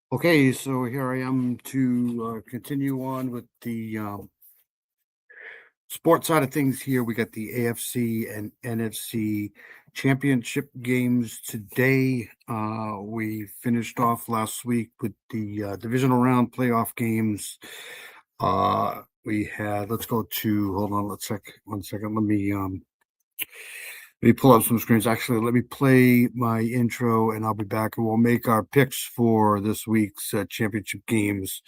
Okay, so here I am to continue on with the sports side of things here. We got the AFC and NFC Championship games today. We finished off last week with the divisional round playoff games. Let's go to, hold on, one second. Let me pull up some screens. Actually, let me play my intro and I'll be back and we'll make our picks for this week's championship games.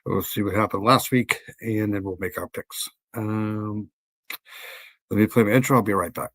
We'll see what happened last week and then we'll make our picks. Let me play my intro. I'll be right back.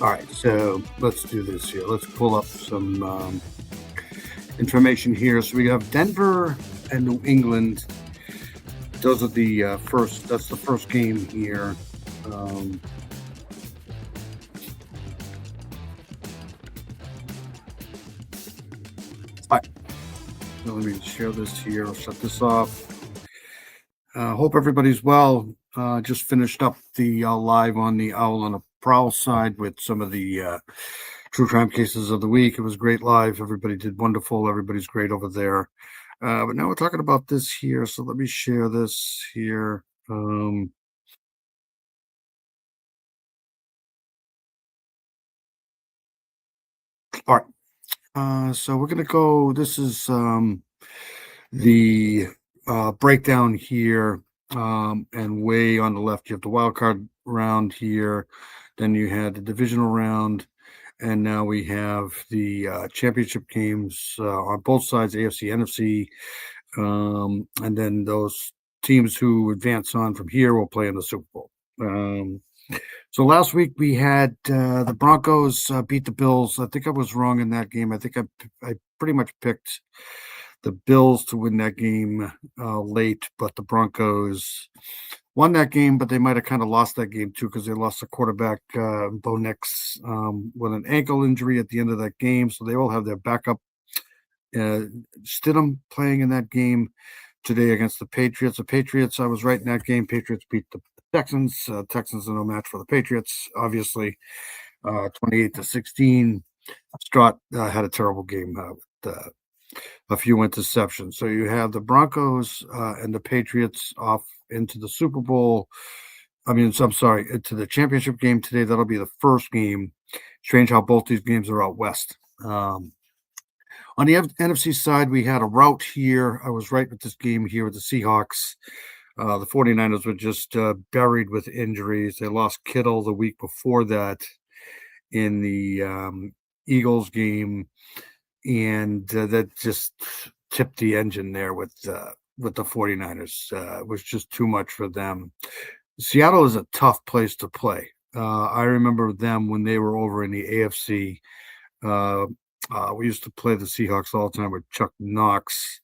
All right, so let's do this here. Let's pull up some information here. So we have Denver and New England. Those are the first. That's the first game here. All right. So let me share this here. I'll shut this off. Hope everybody's well. Just finished up the live on the Owl on a Prowl side with some of the true crime cases of the week. It was great live. Everybody did wonderful. Everybody's great over there. But now we're talking about this here. So let me share this here. All right. So we're going to go. This is the breakdown here. And way on the left, you have the wild card round here. Then you had the divisional round. And now we have the championship games on both sides, AFC, NFC. And then those teams who advance on from here will play in the Super Bowl. So last week we had the Broncos beat the Bills. I think I was wrong in that game. I think I pretty much picked the Bills to win that game late, but the Broncos won that game, but they might have kind of lost that game too because they lost the quarterback, Bo Nix, with an ankle injury at the end of that game. So they will have their backup Stidham playing in that game today against the Patriots. The Patriots, I was right in that game. Patriots beat the Texans. Texans are no match for the Patriots, obviously, 28-16. Stroud had a terrible game with a few interceptions. So you have the Broncos and the Patriots off into the Super Bowl. I'm sorry, into the championship game today. That'll be the first game. Strange how both these games are out west. On the NFC side, we had a rout here. I was right with this game here with the Seahawks. The 49ers were just buried with injuries. They lost Kittle the week before that in the Eagles game, and that just tipped the engine there with the 49ers. It was just too much for them. Seattle is a tough place to play. I remember them when they were over in the AFC. We used to play the Seahawks all the time with Chuck Knox,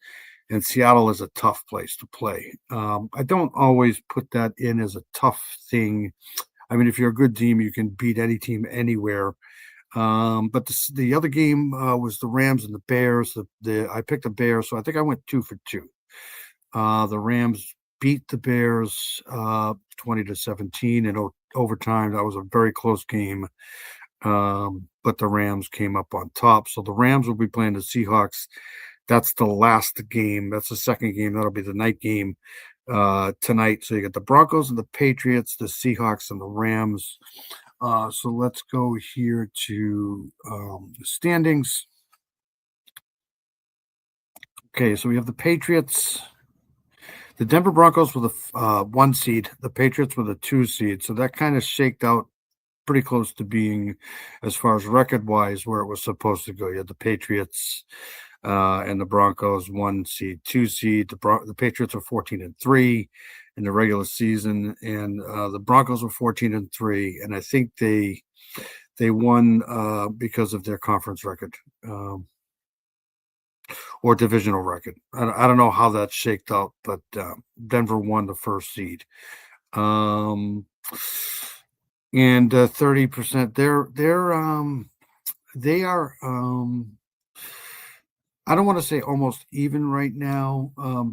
and Seattle is a tough place to play. I don't always put that in as a tough thing. I mean, if you're a good team, you can beat any team anywhere. But the other game was the Rams and the Bears. I picked the Bears, so I think I went 2 for 2. The Rams beat the Bears 20-17 in overtime. That was a very close game. But the Rams came up on top. So the Rams will be playing the Seahawks. That's the last game. That's the second game. That'll be the night game tonight. So you got the Broncos and the Patriots, the Seahawks and the Rams. So let's go here to the standings. Okay, so we have the Patriots. The Denver Broncos with a 1 seed. The Patriots with a 2 seed. So that kind of shaked out pretty close to being, as far as record-wise, where it was supposed to go. You had the Patriots and the Broncos 1 seed, 2 seed. The Patriots were 14-3 in the regular season, and the Broncos were 14-3. And I think they they won because of their conference record or divisional record. I don't know how that shaked out, but Denver won the first seed. And 30%. They are I don't want to say almost even right now.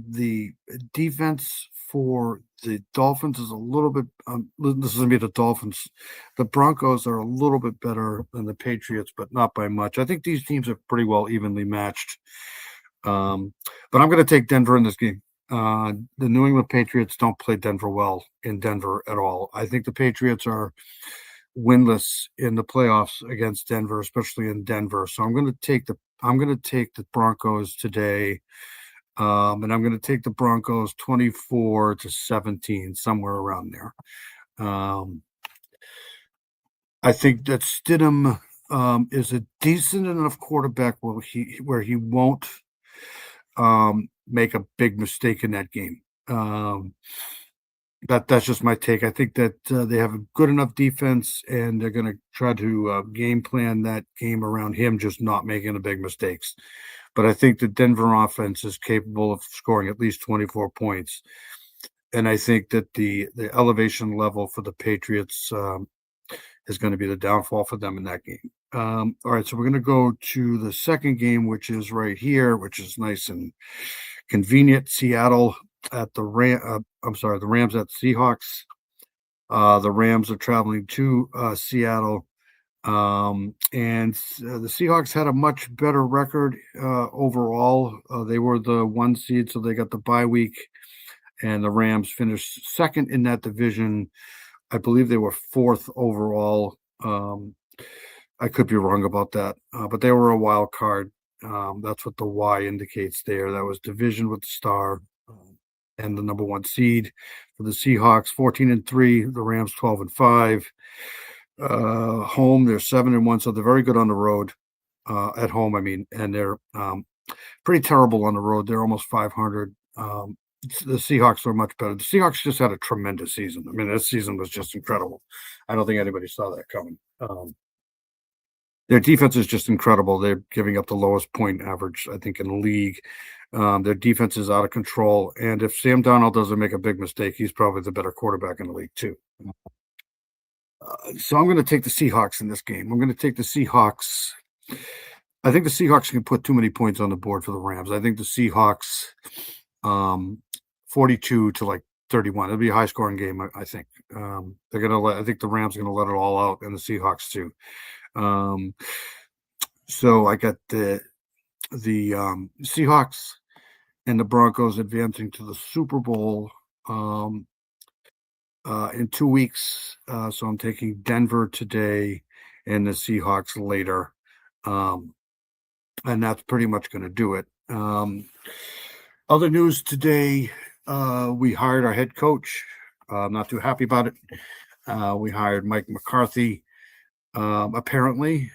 The defense for the Dolphins is a little bit. This is going to be the Dolphins. The Broncos are a little bit better than the Patriots, but not by much. I think these teams are pretty well evenly matched. But I'm going to take Denver in this game. The New England Patriots don't play Denver well in Denver at all. I think the Patriots are winless in the playoffs against Denver, especially in Denver. So I'm going to take the Broncos today, and I'm going to take the Broncos 24-17, somewhere around there. I think that Stidham is a decent enough quarterback where he won't make a big mistake in that game. That's just my take. I think that they have a good enough defense, and they're going to try to game plan that game around him just not making the big mistakes. But I think the Denver offense is capable of scoring at least 24 points. And I think that the elevation level for the Patriots is going to be the downfall for them in that game. All right, so we're going to go to the second game, which is right here, which is nice and convenient. Seattle at the the Rams at the Seahawks. The Rams are traveling to Seattle, and the Seahawks had a much better record overall. They were the 1 seed, so they got the bye week, and the Rams finished second in that division. I believe they were 4th overall. I could be wrong about that, but they were a wild card. That's what the Y indicates there. That was division with the star and the number 1 seed for the Seahawks, 14-3. The Rams 12-5. Home, they're 7-1, so they're very good on the road. At home, I mean, and they're pretty terrible on the road. They're almost 500. The Seahawks were much better. The Seahawks just had a tremendous season. I mean, this season was just incredible. I don't think anybody saw that coming. Their defense is just incredible. They're giving up the lowest point average, I think, in the league. Their defense is out of control. And if Sam Darnold doesn't make a big mistake, he's probably the better quarterback in the league, too. So I'm going to take the Seahawks in this game. I'm going to take the Seahawks. I think the Seahawks can put too many points on the board for the Rams. I think the Seahawks 42 to like 31. It'll be a high scoring game, I think. I think the Rams are going to let it all out, and the Seahawks too. So I got the Seahawks and the Broncos advancing to the Super Bowl in 2 weeks. So I'm taking Denver today and the Seahawks later. And that's pretty much going to do it. Other news today, we hired our head coach. I'm not too happy about it. We hired Mike McCarthy, apparently.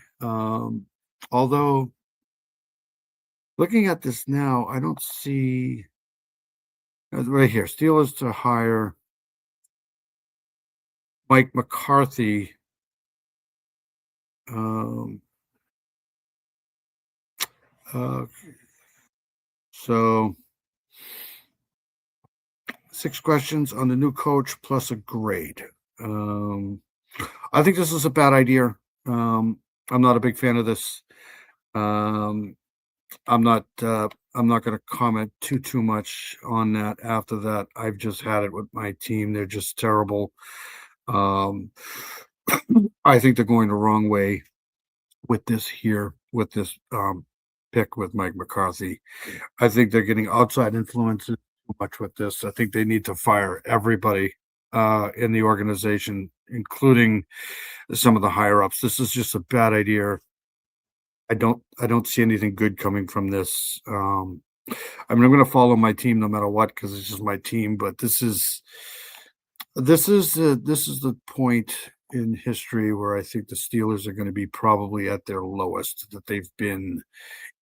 Although, looking at this now, I don't see right here. Steelers to hire Mike McCarthy. So 6 questions on the new coach plus a grade. I think this is a bad idea. I'm not a big fan of this. I'm not going to comment too much on that. After that, I've just had it with my team. They're just terrible. I think they're going the wrong way with this pick with Mike McCarthy. I think they're getting outside influences too much with this. I think they need to fire everybody in the organization, including some of the higher ups. This is just a bad idea. I don't see anything good coming from this. I mean, I'm going to follow my team no matter what because it's just my team. But this is the point in history where I think the Steelers are going to be probably at their lowest that they've been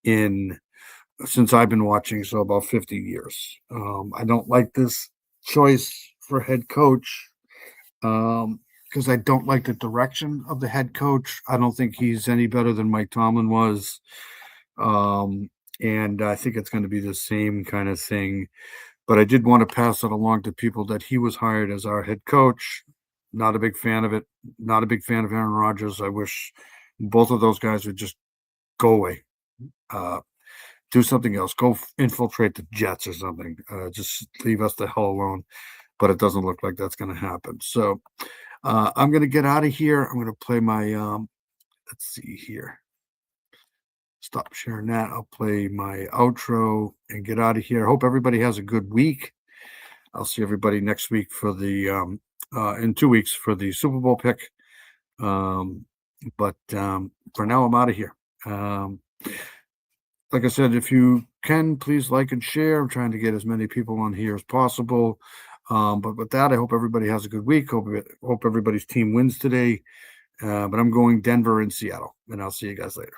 in since I've been watching, so about 50 years. I don't like this choice for head coach. because I don't like the direction of the head coach. I don't think he's any better than Mike Tomlin was. And I think it's going to be the same kind of thing. But I did want to pass it along to people that he was hired as our head coach. Not a big fan of it. Not a big fan of Aaron Rodgers. I wish both of those guys would just go away. Do something else. Go infiltrate the Jets or something. Just leave us the hell alone. But it doesn't look like that's going to happen. So I'm going to get out of here. I'm going to play my, let's see here. Stop sharing that. I'll play my outro and get out of here. Hope everybody has a good week. I'll see everybody next week for the, in 2 weeks for the Super Bowl pick. But for now, I'm out of here. Like I said, if you can, please like and share. I'm trying to get as many people on here as possible. But with that, I hope everybody has a good week. Hope everybody's team wins today. But I'm going Denver and Seattle, and I'll see you guys later.